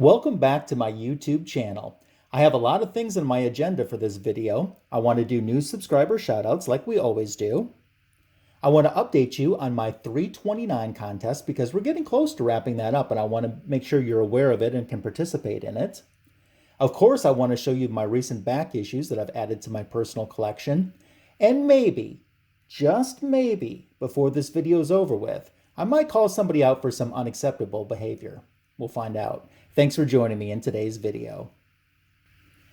Welcome back to my YouTube channel. I have a lot of things on my agenda for this video. I want to do new subscriber shoutouts like we always do. I want to update you on my 329 contest because we're getting close to wrapping that up and I want to make sure you're aware of it and can participate in it. Of course, I want to show you my recent back issues that I've added to my personal collection. And maybe, just maybe, before this video is over with, I might call somebody out for some unacceptable behavior. We'll find out. Thanks for joining me in today's video.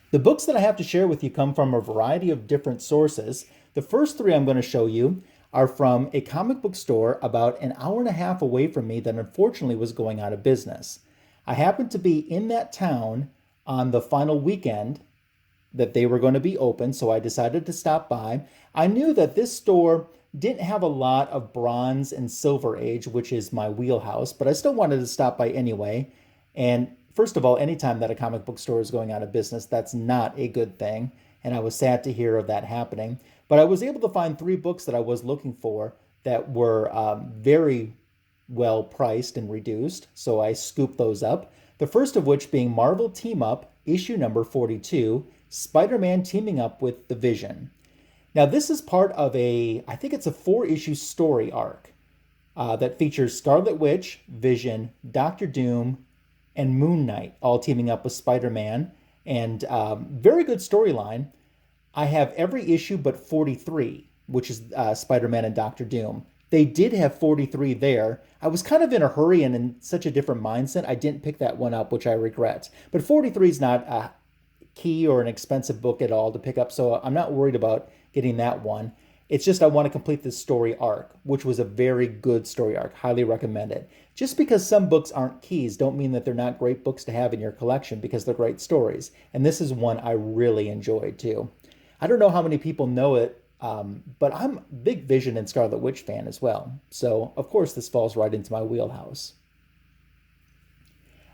The books that I have to share with you come from a variety of different sources. The first three I'm going to show you are from a comic book store about an hour and a half away from me that unfortunately was going out of business. I happened to be in that town on the final weekend that they were going to be open, so I decided to stop by. I knew that this store didn't have a lot of Bronze and Silver Age, which is my wheelhouse, but I still wanted to stop by anyway. And first of all, anytime that a comic book store is going out of business, that's not a good thing. And I was sad to hear of that happening. But I was able to find three books that I was looking for that were very well priced and reduced. So I scooped those up. The first of which being Marvel Team Up, issue number 42, Spider-Man teaming up with the Vision. Now this is part of I think it's a 4-issue story arc that features Scarlet Witch, Vision, Doctor Doom, and Moon Knight all teaming up with Spider-Man. And very good storyline. I have every issue but 43, which is Spider-Man and Doctor Doom. They did have 43 there. I was kind of in a hurry and in such a different mindset, I didn't pick that one up, which I regret. But 43 is not a key or an expensive book at all to pick up, so I'm not worried about getting that one. It's just I want to complete this story arc, which was a very good story arc. Highly recommend it. Just because some books aren't keys don't mean that they're not great books to have in your collection because they're great stories. And this is one I really enjoyed too. I don't know how many people know it, but I'm a big Vision and Scarlet Witch fan as well. So, of course, this falls right into my wheelhouse.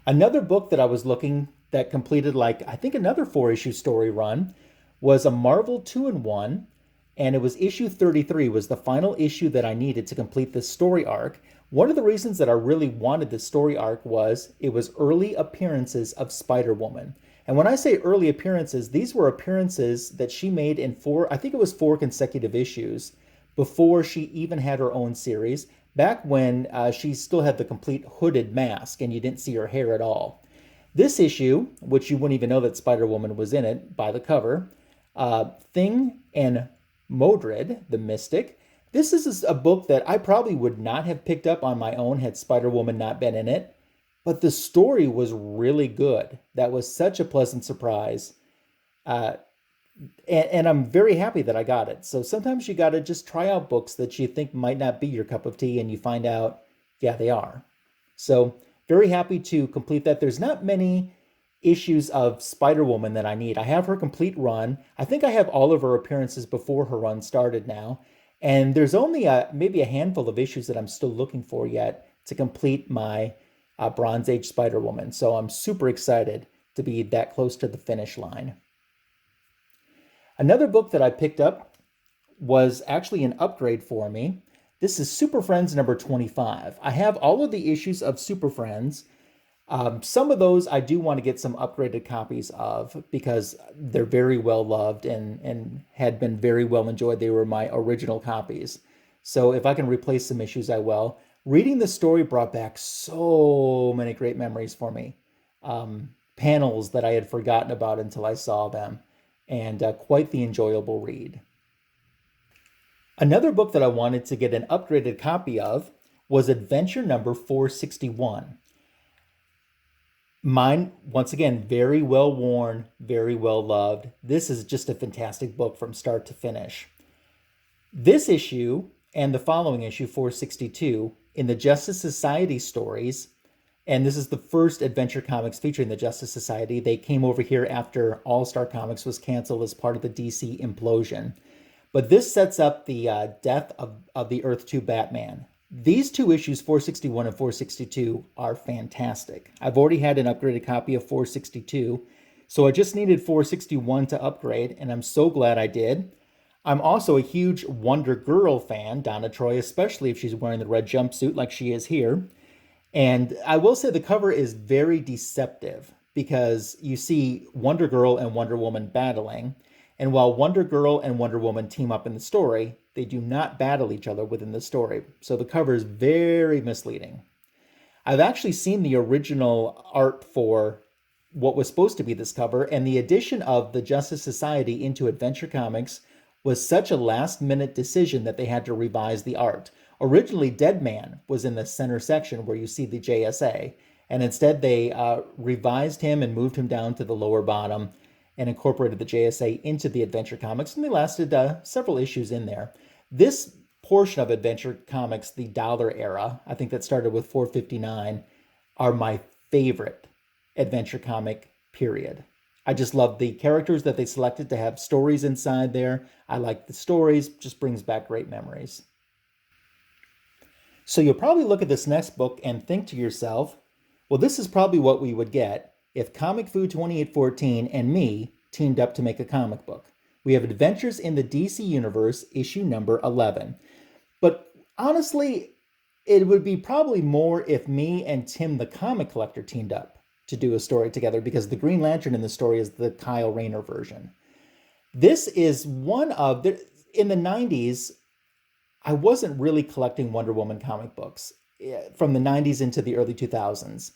Another book that I was looking that completed I think another 4-issue story run was a Marvel 2-in-1. And it was issue 33 was the final issue that I needed to complete this story arc. One of the reasons that I really wanted this story arc was it was early appearances of Spider-Woman. And when I say early appearances, these were appearances that she made in I think it was 4 consecutive issues before she even had her own series, back when she still had the complete hooded mask and you didn't see her hair at all. This issue, which you wouldn't even know that Spider-Woman was in it by the cover, Thing and Modred, the Mystic. This is a book that I probably would not have picked up on my own had Spider-Woman not been in it, but the story was really good. That was such a pleasant surprise. And I'm very happy that I got it. So sometimes you got to just try out books that you think might not be your cup of tea and you find out, yeah, they are. So very happy to complete that. There's not many issues of Spider-Woman that I need. I have her complete run. I think I have all of her appearances before her run started now. And there's only maybe a handful of issues that I'm still looking for yet to complete my Bronze Age Spider-Woman. So I'm super excited to be that close to the finish line. Another book that I picked up was actually an upgrade for me. This is Super Friends number 25. I have all of the issues of Super Friends. Some of those I do want to get some upgraded copies of because they're very well loved and had been very well enjoyed. They were my original copies. So if I can replace some issues, I will. Reading the story brought back so many great memories for me. Panels that I had forgotten about until I saw them. And quite the enjoyable read. Another book that I wanted to get an upgraded copy of was Adventure number 461. Mine, once again, very well worn, very well loved. This is just a fantastic book from start to finish. This issue and the following issue, 462, in the Justice Society stories, and this is the first Adventure Comics featuring the Justice Society. They came over here after All-Star Comics was canceled as part of the DC implosion. But this sets up the death of the Earth 2 Batman. These two issues, 461 and 462, are fantastic. I've already had an upgraded copy of 462, so I just needed 461 to upgrade, and I'm so glad I did. I'm also a huge Wonder Girl fan, Donna Troy, especially if she's wearing the red jumpsuit like she is here. And I will say the cover is very deceptive because you see Wonder Girl and Wonder Woman battling. And while Wonder Girl and Wonder Woman team up in the story, they do not battle each other within the story. So the cover is very misleading. I've actually seen the original art for what was supposed to be this cover, and the addition of the Justice Society into Adventure Comics was such a last minute decision that they had to revise the art. Originally, Deadman was in the center section where you see the JSA, and instead they revised him and moved him down to the lower bottom and incorporated the JSA into the Adventure Comics, and they lasted several issues in there. This portion of Adventure Comics, the dollar era, I think that started with 459, are my favorite adventure comic, period. I just love the characters that they selected to have stories inside there. I like the stories, just brings back great memories. So you'll probably look at this next book and think to yourself, well, this is probably what we would get if Comic Fu 2814 and me teamed up to make a comic book. We have Adventures in the DC Universe, issue number 11. But honestly, it would be probably more if me and Tim the comic collector teamed up to do a story together, because the Green Lantern in the story is the Kyle Rayner version. This is one of the, in the 90s, I wasn't really collecting Wonder Woman comic books from the 90s into the early 2000s.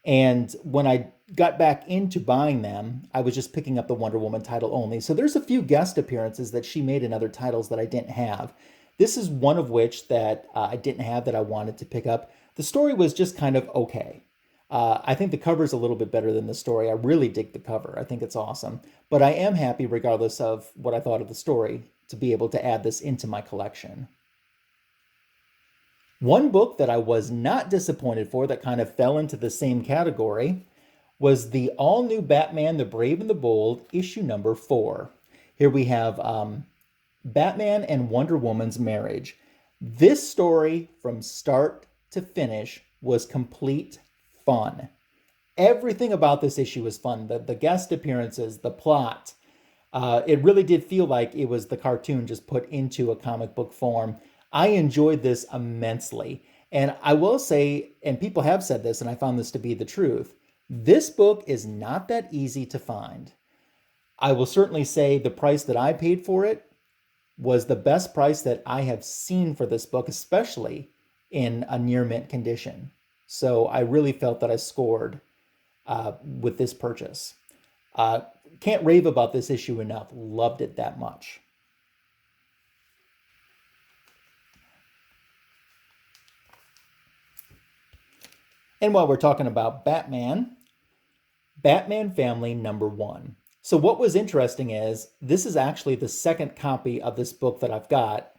And when I got back into buying them, I was just picking up the Wonder Woman title only. So there's a few guest appearances that she made in other titles that I didn't have. This is one of which that I didn't have that I wanted to pick up. The story was just kind of okay. I think the cover is a little bit better than the story. I really dig the cover. I think it's awesome. But I am happy, regardless of what I thought of the story, to be able to add this into my collection. One book that I was not disappointed for that kind of fell into the same category was the all-new Batman, the Brave and the Bold, issue number 4. Here we have Batman and Wonder Woman's marriage. This story, from start to finish, was complete fun. Everything about this issue was fun. The guest appearances, the plot. It really did feel like it was the cartoon just put into a comic book form. I enjoyed this immensely. And I will say, and people have said this, and I found this to be the truth, this book is not that easy to find. I will certainly say the price that I paid for it was the best price that I have seen for this book, especially in a near mint condition. So I really felt that I scored with this purchase. Can't rave about this issue enough. Loved it that much. And while we're talking about Batman, Batman Family number 1. So what was interesting is this is actually the second copy of this book that I've got,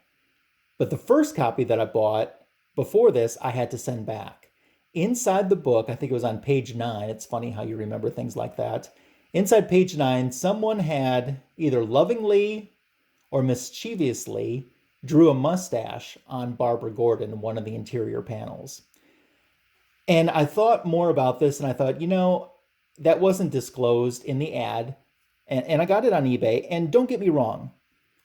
but the first copy that I bought before this, I had to send back. Inside the book, I think it was on page 9. It's funny how you remember things like that. Inside page 9, someone had either lovingly or mischievously drew a mustache on Barbara Gordon in one of the interior panels. And I thought more about this, and I thought, that wasn't disclosed in the ad. And I got it on eBay. And don't get me wrong,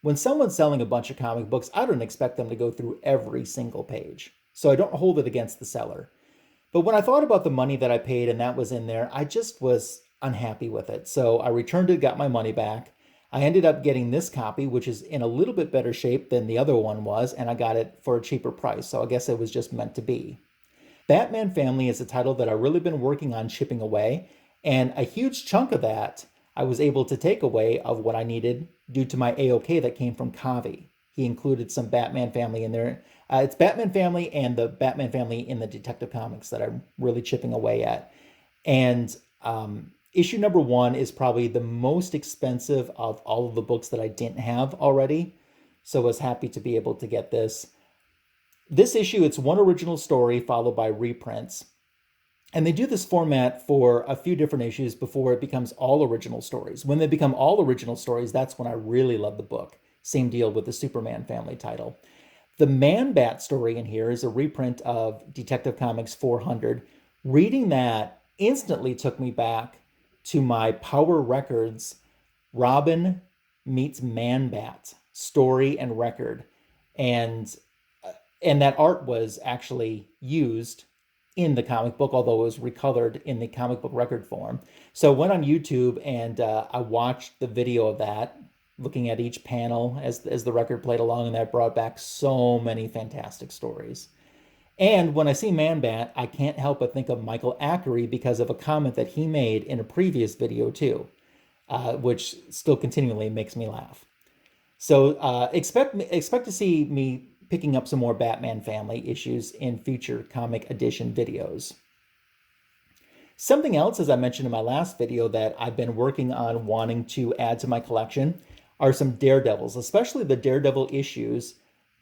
when someone's selling a bunch of comic books, I don't expect them to go through every single page. So I don't hold it against the seller. But when I thought about the money that I paid and that was in there, I just was unhappy with it. So I returned it, got my money back. I ended up getting this copy, which is in a little bit better shape than the other one was, and I got it for a cheaper price. So I guess it was just meant to be. Batman Family is a title that I've really been working on shipping away, and a huge chunk of that I was able to take away of what I needed due to my AOK that came from Kavi. He included some Batman Family in there. It's Batman Family and the Batman Family in the Detective Comics that I'm really chipping away at. And issue number 1 is probably the most expensive of all of the books that I didn't have already. So I was happy to be able to get this. This issue, it's one original story followed by reprints. And they do this format for a few different issues before it becomes all original stories. When they become all original stories, that's when I really love the book. Same deal with the Superman Family title. The Man-Bat story in here is a reprint of Detective Comics 400. Reading that instantly took me back to my Power Records Robin meets Man-Bat story and record. And that art was actually used in the comic book, although it was recolored in the comic book record form. So I went on YouTube and I watched the video of that, looking at each panel as the record played along, and that brought back so many fantastic stories. And when I see Man Bat, I can't help but think of Michael Ackery because of a comment that he made in a previous video too, which still continually makes me laugh. So expect to see me picking up some more Batman family issues in future comic edition videos. Something else, as I mentioned in my last video, that I've been working on wanting to add to my collection are some Daredevils, especially the Daredevil issues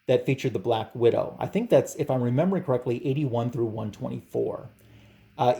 that feature the Black Widow. I think that's, if I'm remembering correctly, 81 through 124.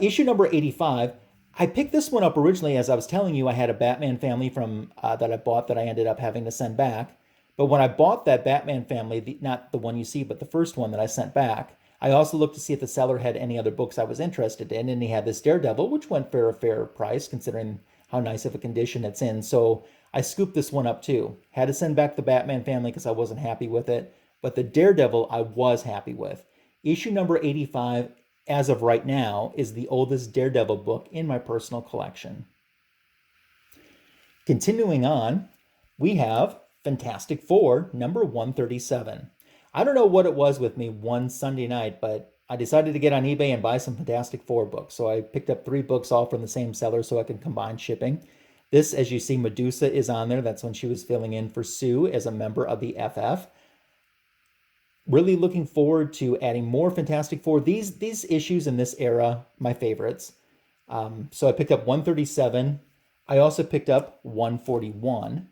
Issue number 85, I picked this one up originally, as I was telling you, I had a Batman family from that I bought that I ended up having to send back. But when I bought that Batman family, not the one you see, but the first one that I sent back, I also looked to see if the seller had any other books I was interested in, and he had this Daredevil, which went for a fair price considering how nice of a condition it's in. So I scooped this one up too. Had to send back the Batman family because I wasn't happy with it, but the Daredevil I was happy with. Issue number 85, as of right now, is the oldest Daredevil book in my personal collection. Continuing on, we have Fantastic Four, number 137. I don't know what it was with me one Sunday night, but I decided to get on eBay and buy some Fantastic Four books. So I picked up 3 books all from the same seller so I can combine shipping. This, as you see, Medusa is on there. That's when she was filling in for Sue as a member of the FF. Really looking forward to adding more Fantastic Four. These issues in this era, my favorites. So I picked up 137. I also picked up 141,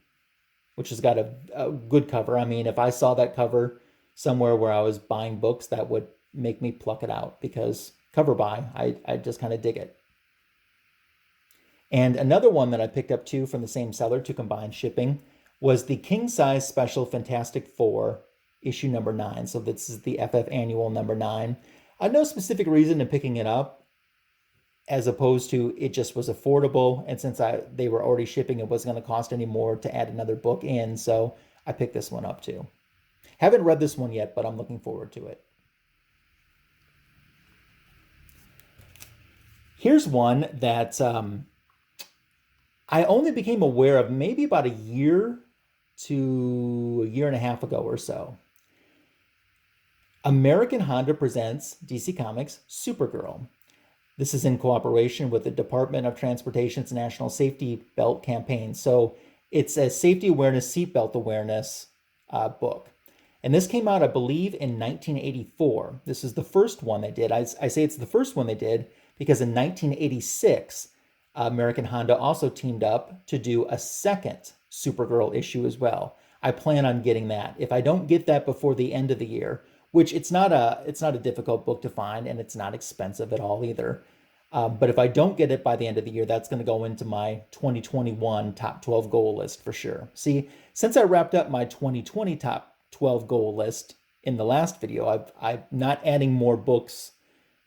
which has got a good cover. I mean, if I saw that cover somewhere where I was buying books, that would make me pluck it out because cover buy, I just kind of dig it. And another one that I picked up too from the same seller to combine shipping was the King Size Special Fantastic Four, issue number 9. So this is the FF Annual number 9. No specific reason in picking it up, as opposed to it just was affordable. And since they were already shipping, it wasn't going to cost any more to add another book in. So I picked this one up too. Haven't read this one yet, but I'm looking forward to it. Here's one that I only became aware of maybe about a year to a year and a half ago or so. American Honda presents DC Comics Supergirl. This is in cooperation with the Department of Transportation's National Safety Belt Campaign. So it's a safety awareness, seatbelt awareness book. And this came out, I believe, in 1984. This is the first one they did. I say it's the first one they did because in 1986, American Honda also teamed up to do a second Supergirl issue as well. I plan on getting that. If I don't get that before the end of the year, which it's not a difficult book to find, and it's not expensive at all either. But if I don't get it by the end of the year, that's going to go into my 2021 top 12 goal list for sure. See, since I wrapped up my 2020 top 12 goal list in the last video, I'm not adding more books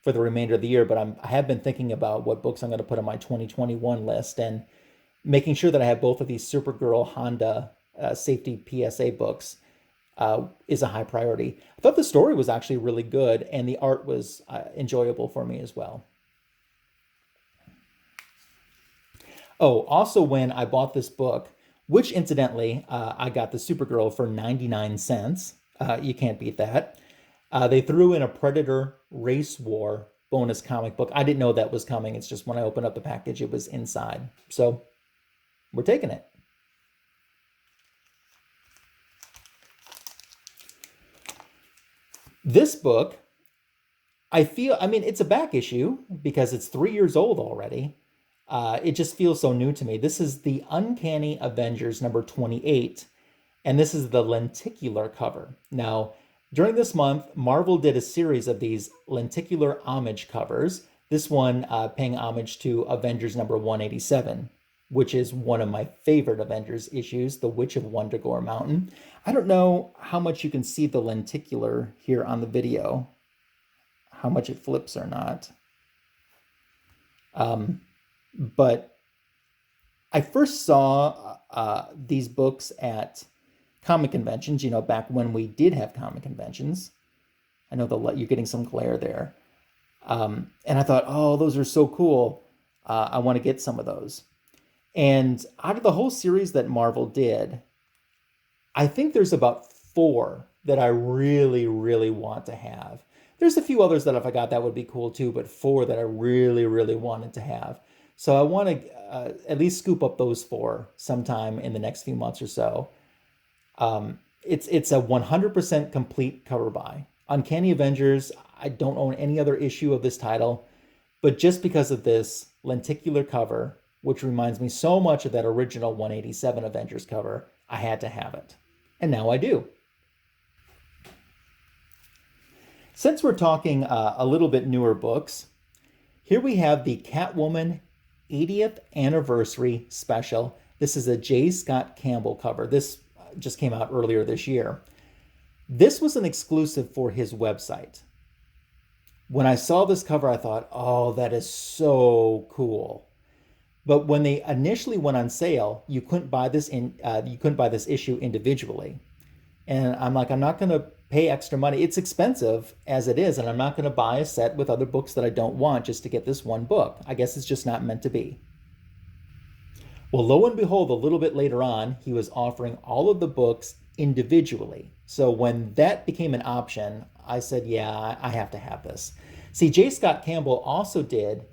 for the remainder of the year, but I have been thinking about what books I'm going to put on my 2021 list and making sure that I have both of these Supergirl Honda safety PSA books is a high priority. I thought the story was actually really good and the art was enjoyable for me as well. Oh, also when I bought this book, which incidentally, I got the Supergirl for 99 cents. You can't beat that. They threw in a Predator Race War bonus comic book. I didn't know that was coming. It's just when I opened up the package, it was inside. So we're taking it. This book, I mean, it's a back issue because it's 3 years old already. It just feels so new to me. This is the Uncanny Avengers number 28, and this is the lenticular cover. Now, during this month, Marvel did a series of these lenticular homage covers. This one paying homage to Avengers number 187, which is one of my favorite Avengers issues, The Witch of Wundagore Mountain. I don't know how much you can see the lenticular here on the video, how much it flips or not. But I first saw these books at comic conventions, you know, back when we did have comic conventions. I know you're getting some glare there. And I thought, oh, those are so cool. I want to get some of those. And out of the whole series that Marvel did, I think there's about 4 that I really, really want to have. There's a few others that if I got that would be cool too, but 4 that I really, really wanted to have. So I want to at least scoop up those 4 sometime in the next few months or so. It's a 100% complete cover buy. Uncanny Avengers, I don't own any other issue of this title, but just because of this lenticular cover, which reminds me so much of that original 187 Avengers cover, I had to have it. And now I do. Since we're talking a little bit newer books, here we have the Catwoman 80th Anniversary Special. This is a J. Scott Campbell cover. This just came out earlier this year. This was an exclusive for his website. When I saw this cover, I thought, oh, that is so cool. But when they initially went on sale, you couldn't buy this issue individually. And I'm like, I'm not going to pay extra money. It's expensive as it is, and I'm not going to buy a set with other books that I don't want just to get this one book. I guess it's just not meant to be. Well, lo and behold, a little bit later on, he was offering all of the books individually. So when that became an option, I said, yeah, I have to have this. See, J. Scott Campbell also did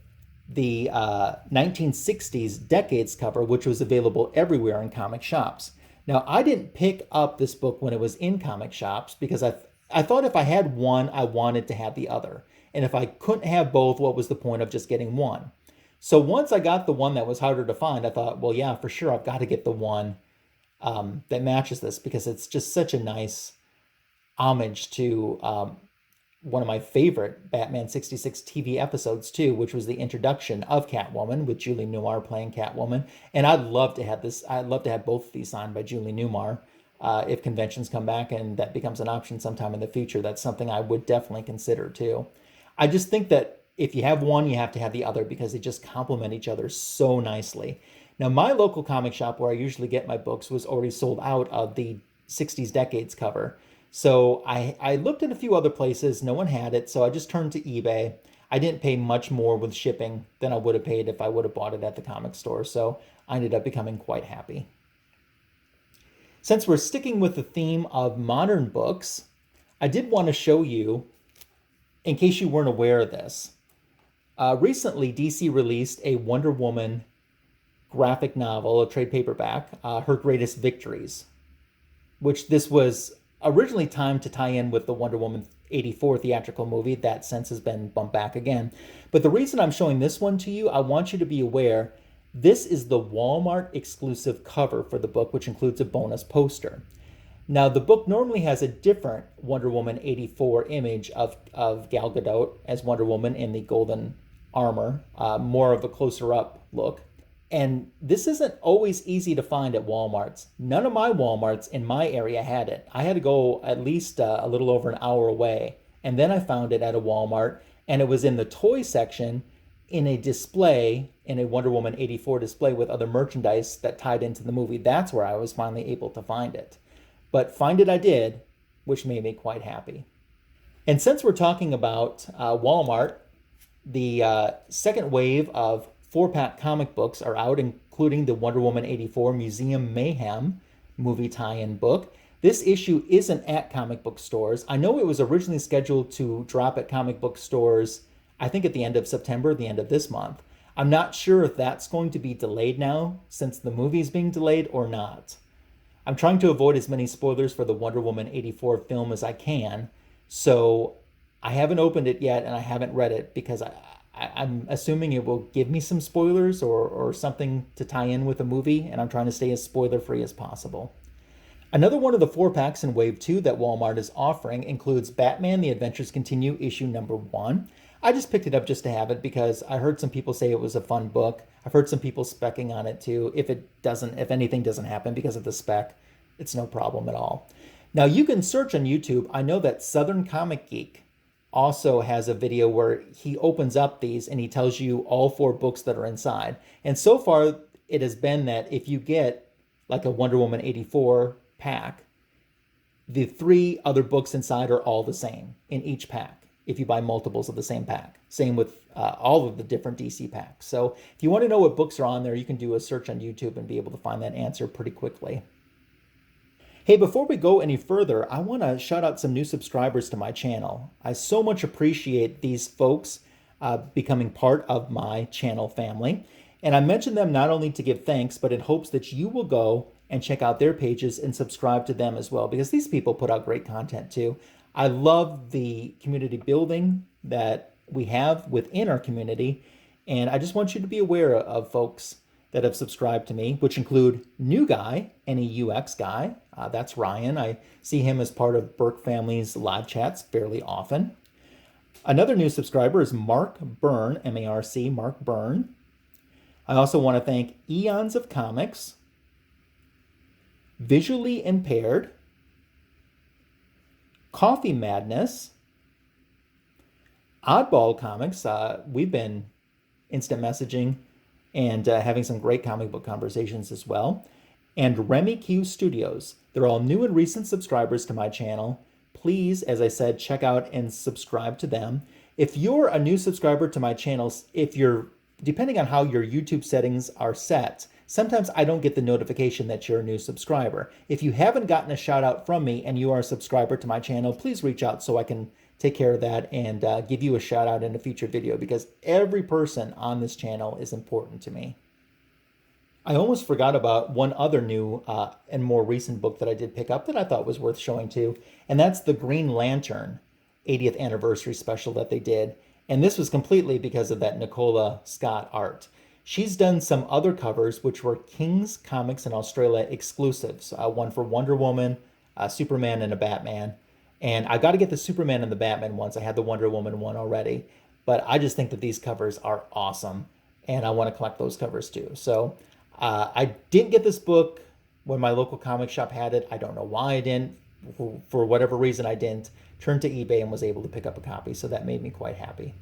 the 1960s Decades cover, which was available everywhere in comic shops. Now, I didn't pick up this book when it was in comic shops because I thought if I had one, I wanted to have the other. And if I couldn't have both, what was the point of just getting one? So once I got the one that was harder to find, I thought, well, yeah, for sure, I've got to get the one that matches this because it's just such a nice homage to one of my favorite Batman 66 TV episodes too, which was the introduction of Catwoman with Julie Newmar playing Catwoman. And I'd love to have this. I'd love to have both of these signed by Julie Newmar. If conventions come back and that becomes an option sometime in the future, that's something I would definitely consider too. I just think that if you have one, you have to have the other because they just complement each other so nicely. Now, my local comic shop where I usually get my books was already sold out of the 60s Decades cover. So I looked at a few other places. No one had it. So I just turned to eBay. I didn't pay much more with shipping than I would have paid if I would have bought it at the comic store. So I ended up becoming quite happy. Since we're sticking with the theme of modern books, I did want to show you, in case you weren't aware of this, recently DC released a Wonder Woman graphic novel, a trade paperback, Her Greatest Victories, which this was originally timed to tie in with the Wonder Woman 84 theatrical movie. That since has been bumped back again. But the reason I'm showing this one to you, I want you to be aware, this is the Walmart exclusive cover for the book, which includes a bonus poster. Now, the book normally has a different Wonder Woman 84 image of Gal Gadot as Wonder Woman in the golden armor, more of a closer up look. And this isn't always easy to find at Walmarts. None of my Walmarts in my area had it. I had to go at least a little over an hour away. And then I found it at a Walmart, and it was in the toy section in a display, in a Wonder Woman 84 display with other merchandise that tied into the movie. That's where I was finally able to find it. But find it I did, which made me quite happy. And since we're talking about Walmart, the second wave of 4-pack comic books are out, including the Wonder Woman 84 Museum Mayhem movie tie-in book. This issue isn't at comic book stores. I know it was originally scheduled to drop at comic book stores, I think at the end of September, the end of this month. I'm not sure if that's going to be delayed now, since the movie is being delayed, or not. I'm trying to avoid as many spoilers for the Wonder Woman 84 film as I can, so I haven't opened it yet and I haven't read it because I'm assuming it will give me some spoilers or something to tie in with the movie, and I'm trying to stay as spoiler-free as possible. Another one of the 4-packs in Wave 2 that Walmart is offering includes Batman The Adventures Continue issue number 1. I just picked it up just to have it because I heard some people say it was a fun book. I've heard some people specking on it too. If anything doesn't happen because of the spec, it's no problem at all. Now you can search on YouTube. I know that Southern Comic Geek also has a video where he opens up these and he tells you all 4 books that are inside. And so far, it has been that if you get like a Wonder Woman 84 pack, the 3 other books inside are all the same in each pack if you buy multiples of the same pack. Same with all of the different DC packs. So if you want to know what books are on there, you can do a search on YouTube and be able to find that answer pretty quickly. Hey, before we go any further, I want to shout out some new subscribers to my channel. I so much appreciate these folks becoming part of my channel family. And I mention them not only to give thanks, but in hopes that you will go and check out their pages and subscribe to them as well, because these people put out great content too. I love the community building that we have within our community. And I just want you to be aware of folks that have subscribed to me, which include new guy, NEUX guy. That's Ryan. I see him as part of Burke Family's live chats fairly often. Another new subscriber is Mark Byrne, M-A-R-C, Mark Byrne. I also want to thank Eons of Comics, Visually Impaired, Coffee Madness, Oddball Comics. We've been instant messaging and having some great comic book conversations as well. And Remy Q Studios. They're all new and recent subscribers to my channel. Please, as I said, check out and subscribe to them. If you're a new subscriber to my channel, depending on how your YouTube settings are set, sometimes I don't get the notification that you're a new subscriber. If you haven't gotten a shout out from me and you are a subscriber to my channel, please reach out so I can take care of that and give you a shout out in a future video, because every person on this channel is important to me. I almost forgot about one other new and more recent book that I did pick up that I thought was worth showing too, and that's the Green Lantern 80th anniversary special that they did. And this was completely because of that Nicola Scott art. She's done some other covers, which were King's Comics in Australia exclusives. One for Wonder Woman, Superman, and a Batman. And I got to get the Superman and the Batman ones. I had the Wonder Woman one already. But I just think that these covers are awesome. And I want to collect those covers too. So I didn't get this book when my local comic shop had it. I don't know why I didn't. For whatever reason, I didn't. Turned to eBay and was able to pick up a copy. So that made me quite happy.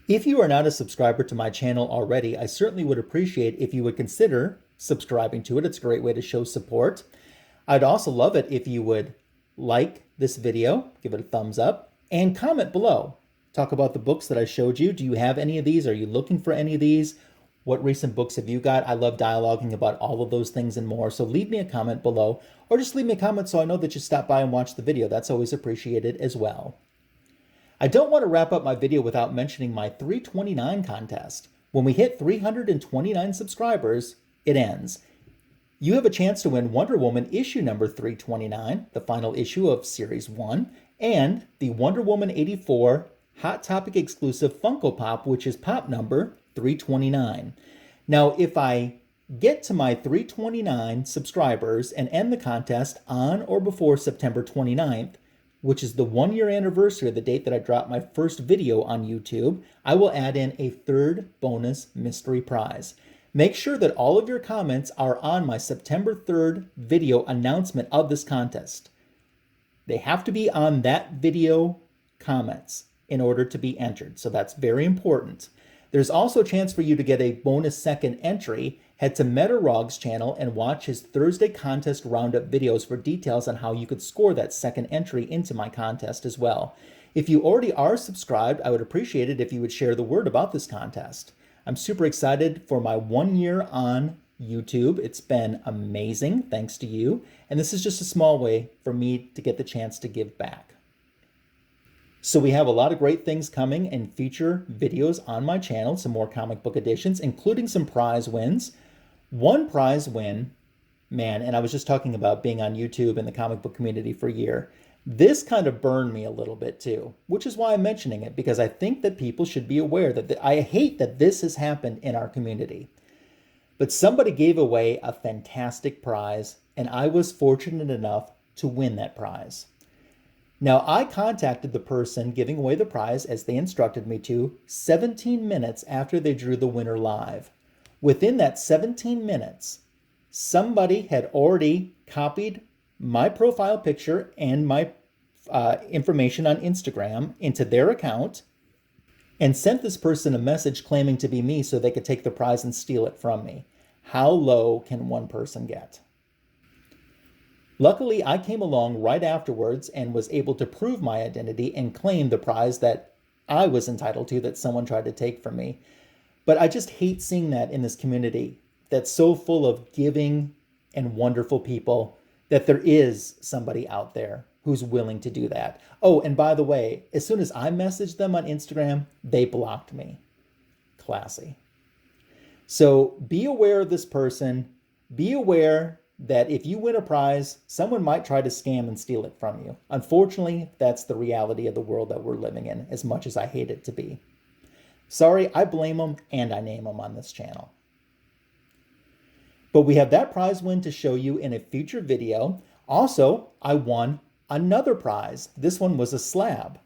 If you are not a subscriber to my channel already, I certainly would appreciate if you would consider subscribing to it. It's a great way to show support. I'd also love it if you would like this video, give it a thumbs up, and comment below. Talk about the books that I showed you. Do you have any of these? Are you looking for any of these? What recent books have you got? I love dialoguing about all of those things and more. So leave me a comment below, or just leave me a comment so I know that you stopped by and watched the video. That's always appreciated as well. I don't want to wrap up my video without mentioning my 329 contest. When we hit 329 subscribers, it ends. You have a chance to win Wonder Woman issue number 329, the final issue of Series 1, and the Wonder Woman 84 Hot Topic exclusive Funko Pop, which is pop number 329. Now, if I get to my 329 subscribers and end the contest on or before September 29th, which is the 1-year anniversary of the date that I dropped my first video on YouTube, I will add in a third bonus mystery prize. Make sure that all of your comments are on my September 3rd video announcement of this contest. They have to be on that video comments in order to be entered, so that's very important. There's also a chance for you to get a bonus second entry. Head to MetaRog's channel and watch his Thursday contest roundup videos for details on how you could score that second entry into my contest as well. If you already are subscribed, I would appreciate it if you would share the word about this contest. I'm super excited for my 1 year on YouTube. It's been amazing, thanks to you. And this is just a small way for me to get the chance to give back. So we have a lot of great things coming in future videos on my channel, some more comic book editions, including some prize wins. One prize win, man, and I was just talking about being on YouTube and the comic book community for a year. This kind of burned me a little bit too, which is why I'm mentioning it, because I think that people should be aware that I hate that this has happened in our community. But somebody gave away a fantastic prize, and I was fortunate enough to win that prize. Now, I contacted the person giving away the prize, as they instructed me to, 17 minutes after they drew the winner live. Within that 17 minutes, somebody had already copied my profile picture and my information on Instagram into their account and sent this person a message claiming to be me so they could take the prize and steal it from me. How low can one person get? Luckily, I came along right afterwards and was able to prove my identity and claim the prize that I was entitled to that someone tried to take from me. But I just hate seeing that in this community that's so full of giving and wonderful people, that there is somebody out there who's willing to do that. Oh, and by the way, as soon as I messaged them on Instagram, they blocked me. Classy. So be aware of this person. Be aware that if you win a prize, someone might try to scam and steal it from you. Unfortunately, that's the reality of the world that we're living in, as much as I hate it to be. Sorry, I blame them and I name them on this channel. But we have that prize win to show you in a future video. Also, I won another prize. This one was a slab.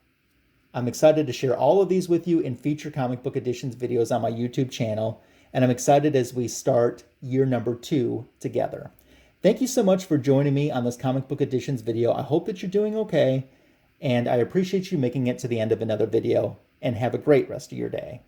I'm excited to share all of these with you in future comic book editions videos on my YouTube channel. And I'm excited as we start year number 2 together. Thank you so much for joining me on this comic book editions video. I hope that you're doing okay. And I appreciate you making it to the end of another video. And have a great rest of your day.